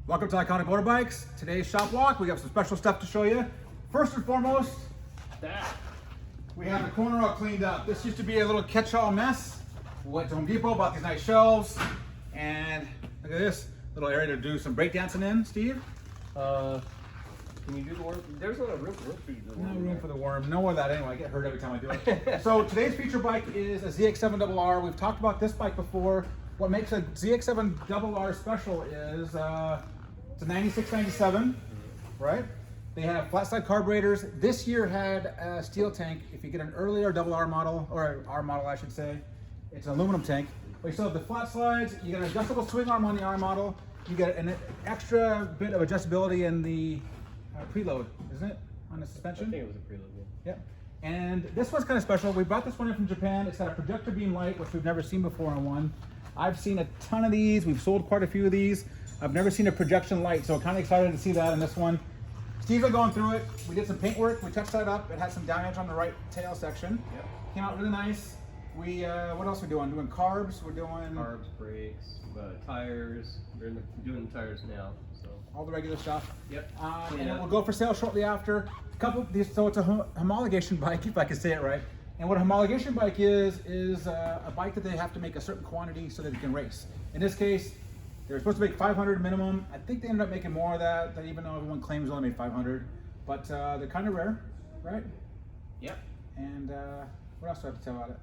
Welcome to Iconic Motorbikes. Today's shop walk, we got some special stuff to show you. First and foremost, we have the corner all cleaned up. This used to be a little catch-all mess. We went to Home Depot, bought these nice shelves, and look at this little area to do some breakdancing in, Steve. Can you do the worm? There's a lot of room for you to do the worm. No room for the worm. No more of that anyway. I get hurt every time I do it. So today's feature bike is a ZX-7RR. We've talked about this bike before. What makes a ZX-7RR special is it's a 96-97, right? They have flat side carburetors. This year had a steel tank. If you get an earlier R model, or R model I should say, it's an aluminum tank. But you still have the flat slides. You get an adjustable swing arm on the R model. You get an extra bit of adjustability in the preload, isn't it? On the suspension? I think it was a preload, yeah. Yep. And this one's kind of special. We brought this one in from Japan. It's got a projector beam light, which we've never seen before on one. I've seen a ton of these. We've sold quite a few of these. I've never seen a projection light, so I'm kind of excited to see that in this one. Steve's been going through it. We did some paint work. We touched that up. It had some damage on the right tail section. Yep. Came out really nice. We what else are we doing? Doing carbs. We're doing carbs, brakes, tires. We're doing the tires now. So all the regular stuff. Yep. And it will go for sale shortly after. So it's a homologation bike, if I can say it right. And what a homologation bike is a bike that they have to make a certain quantity so that it can race. In this case, they're supposed to make 500 minimum. I think they ended up making more of that, even though everyone claims they only made 500. But they're kind of rare, right? Yep. And what else do I have to tell about it?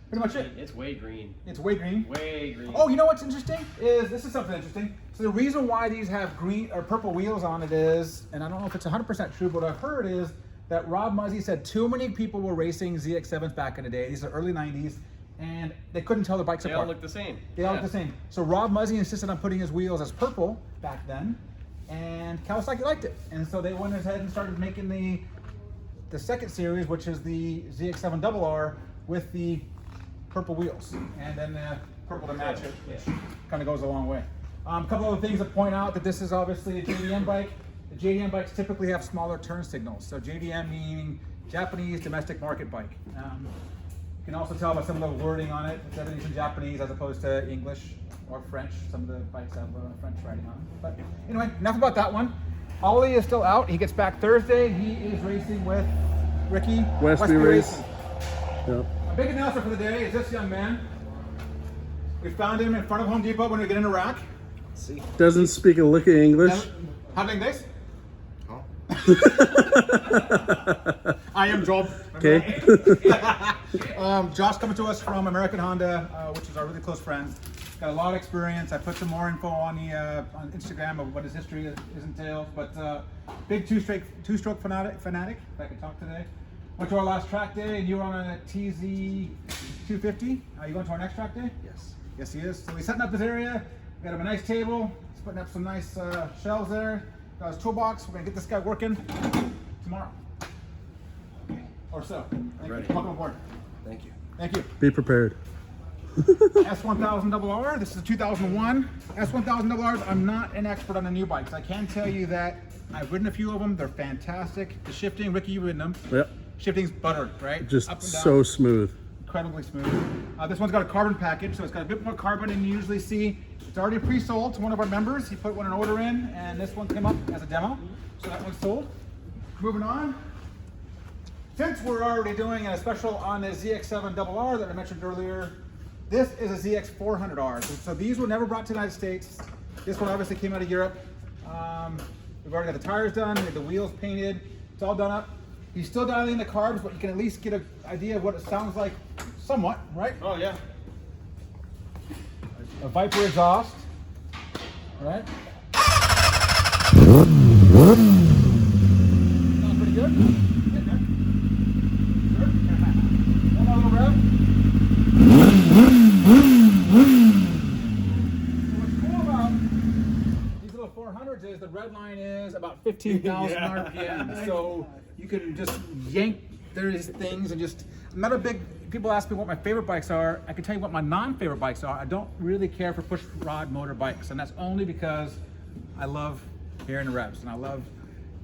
Pretty much it. It's way green. It's way green? Way green. Oh, you know what's interesting? This is something interesting. So the reason why these have green or purple wheels on it is, and I don't know if it's 100% true, but what I've heard is that Rob Muzzi said too many people were racing ZX-7s back in the day. These are early 90s. And they couldn't tell the bikes apart. They all look the same. They all look the same. So Rob Muzzi insisted on putting his wheels as purple back then, and Kawasaki liked it. And so they went ahead and started making the second series, which is the ZX-7RR with the purple wheels, and then the purple to match it, which kind of goes a long way. A couple other things to point out, that this is obviously a JDM bike. The JDM bikes typically have smaller turn signals. So JDM meaning Japanese domestic market bike. You can also tell by some of the wording on it, it's everything's in Japanese as opposed to English or French. Some of the bikes have French writing on them. But anyway, enough about that one. Ollie is still out. He gets back Thursday. He is racing with Ricky. Westby Race. Yep. A big announcement for the day is this young man. We found him in front of Home Depot when we get in Iraq. See. Doesn't speak a lick of English. How big this? I am Job. Okay. Josh coming to us from American Honda, which is our really close friend. Got a lot of experience. I put some more info on the on Instagram of what his history is entailed. But big two-stroke fanatic. If I could talk today. Went to our last track day, and you were on a TZ 250. Are you going to our next track day? Yes. Yes, he is. So he's setting up this area. Got him a nice table. He's putting up some nice shelves there. Got his toolbox. We're gonna get this guy working tomorrow. Or so. Ready. Welcome aboard. Thank you. Thank you. Be prepared. S1000RR. This is a 2001 S1000RRs. I'm not an expert on the new bikes. I can tell you that I've ridden a few of them. They're fantastic. The shifting, Ricky, you've ridden them. Yep. Shifting's buttered, right? Just up and down. so smooth. Incredibly smooth. This one's got a carbon package, so it's got a bit more carbon than you usually see. It's already pre-sold to one of our members. He put an order in, and this one came up as a demo, so that one's sold. Moving on. Since we're already doing a special on the ZX-7RR that I mentioned earlier, this is a ZX-400R. So these were never brought to the United States. This one obviously came out of Europe. We've already got the tires done, we have the wheels painted. It's all done up. He's still dialing the carbs, but you can at least get an idea of what it sounds like somewhat, right? Oh yeah. A Viper exhaust, right? Sounds pretty good. Getting there. Sure. One more little rev. So what's cool about these little 400s is the red line is about 15,000 RPM. So you can just yank these things and just, I'm not a big, people ask me what my favorite bikes are. I can tell you what my non-favorite bikes are. I don't really care for push rod motor bikes, and that's only because I love hearing the revs, and I love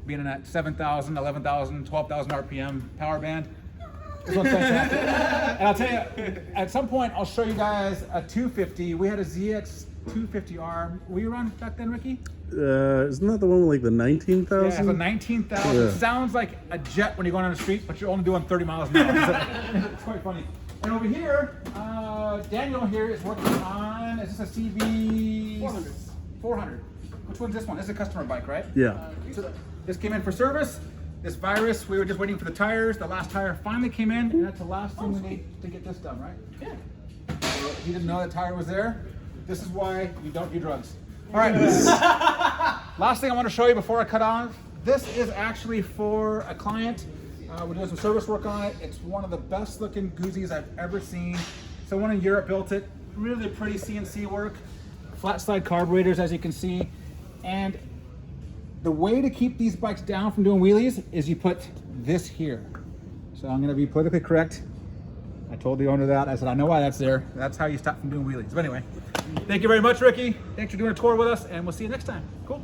being in that 7,000, 11,000, 12,000 RPM power band. This one's fantastic. And I'll tell you, at some point, I'll show you guys a 250. We had a ZX 250R. Were you around back then, Ricky? Isn't that the one with like the 19,000? Yeah, it's a 19,000. Yeah. It sounds like a jet when you're going on the street, but you're only doing 30 miles an hour. It's quite funny. And over here, Daniel here is working on, is this a CB? 400. 400. Which one's this one? This is a customer bike, right? Yeah. So this came in for service. This Vyrus, we were just waiting for the tires. The last tire finally came in, and that's the last thing we need to get this done, right? Yeah. So if you didn't know that tire was there, this is why you don't do drugs. All right. Last thing I want to show you before I cut off. This is actually for a client. We're doing some service work on it. It's one of the best looking Guzzis I've ever seen. Someone in Europe built it. Really pretty CNC work. Flat slide carburetors, as you can see. And the way to keep these bikes down from doing wheelies is you put this here. So I'm gonna be politically correct. I told the owner that. I said, I know why that's there. That's how you stop from doing wheelies. But anyway, thank you very much, Ricky. Thanks for doing a tour with us, and we'll see you next time. Cool.